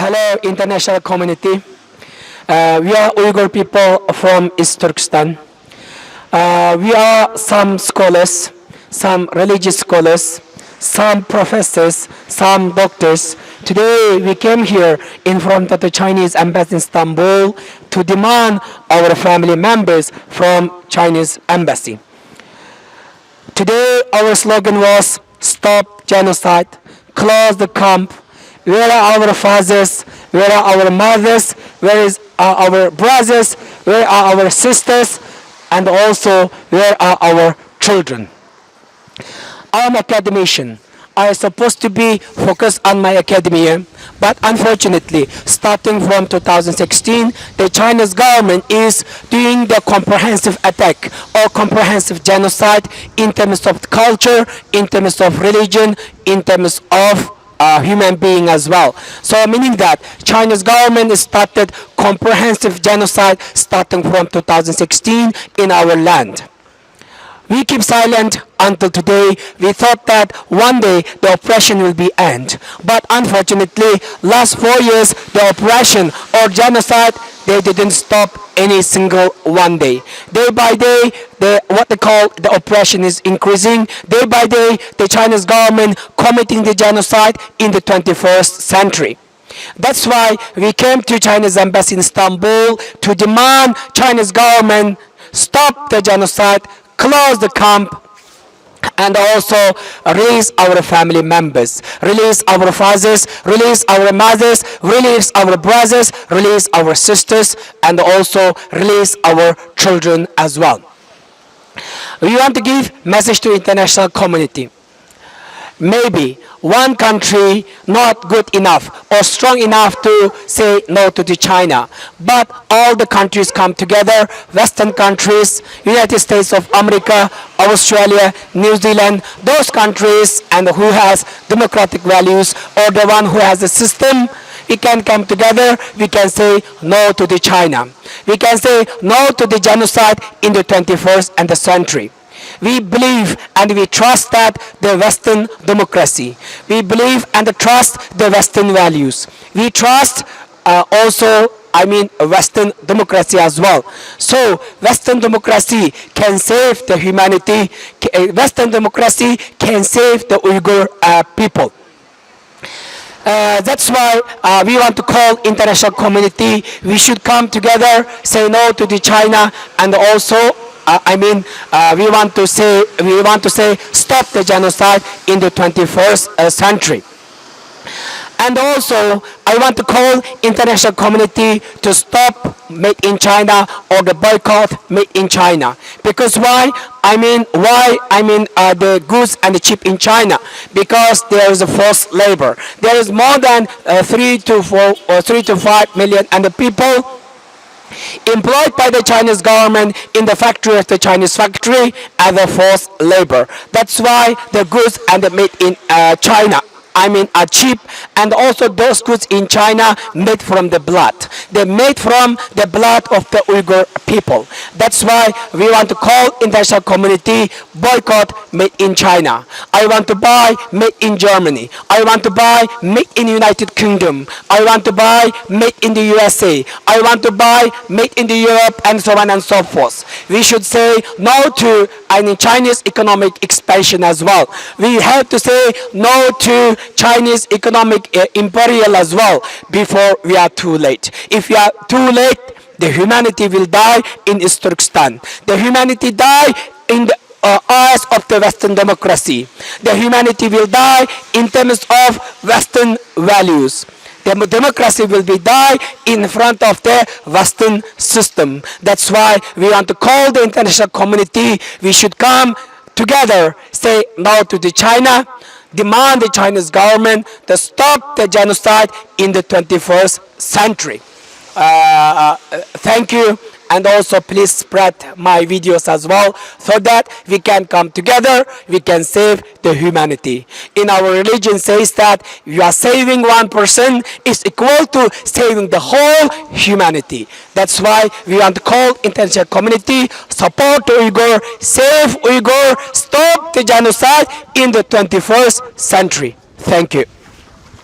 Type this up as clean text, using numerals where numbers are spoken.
Hello, international community. We are Uyghur people from East Turkestan. We are some scholars, some religious scholars, some professors, some doctors. Today we came here in front of the Chinese embassy in Istanbul to demand our family members from Chinese embassy. Today our slogan was Stop Genocide, close the camp. Where are our fathers? Where are our mothers? Where are our brothers? Where are our sisters? And also, where are our children? I'm an academician. I am supposed to be focused on my academia, but unfortunately, starting from 2016, the Chinese government is doing the comprehensive attack or comprehensive genocide in terms of culture, in terms of religion, in terms of human being as well. So meaning that China's government started comprehensive genocide starting from 2016 in our land. We keep silent until today. We thought that one day the oppression will be end. But unfortunately, last 4 years, the oppression or genocide, they didn't stop any single one day. Day by day, what they call the oppression is increasing. Day by day, the Chinese government committing the genocide in the 21st century. That's why we came to Chinese embassy in Istanbul to demand Chinese government stop the genocide, close the camp, and also release our family members, release our fathers, release our mothers, release our brothers, release our sisters, and also release our children as well. We want to give message to international community. Maybe one country not good enough or strong enough to say no to the China, but all the countries come together, Western countries, United States of America, Australia, New Zealand, those countries and who has democratic values or the one who has a system, we can come together, we can say no to the China. We can say no to the genocide in the 21st and the century. We believe and we trust that the Western democracy. We believe and trust the Western values. We trust Western democracy as well. So Western democracy can save the humanity. Western democracy can save the Uyghur people. That's why we want to call international community. We should come together, say no to the China, and also we want to say stop the genocide in the 21st century. And also, I want to call international community to stop made in China or the boycott made in China. Because why? The goods and the cheap in China. Because there is a forced labor. There is more than 3 to 5 million and the people employed by the Chinese government in the factory of the Chinese factory as a forced labor. That's why the goods and the made in China are cheap, and also those goods in China made from the blood. They made from the blood of the Uyghur people. That's why we want to call international community boycott made in China. I want to buy made in Germany. I want to buy made in United Kingdom. I want to buy made in the USA. I want to buy made in the Europe, and so on and so forth. We should say no to Chinese economic expansion as well. We have to say no to Chinese economic imperial as well before we are too late. If we are too late, the humanity will die in East Turkestan. The humanity die in the eyes of the Western democracy. The humanity will die in terms of Western values. The democracy will be die in front of the Western system. That's why we want to call the international community. We should come together, say no to the China, demand the Chinese government to stop the genocide in the 21st century. Thank you, and also please spread my videos as well so that we can come together, we can save the humanity. In our religion says that you are saving one person is equal to saving the whole humanity. That's why we want to call international community, support Uyghur, save Uyghur, stop the genocide in the 21st century. Thank you.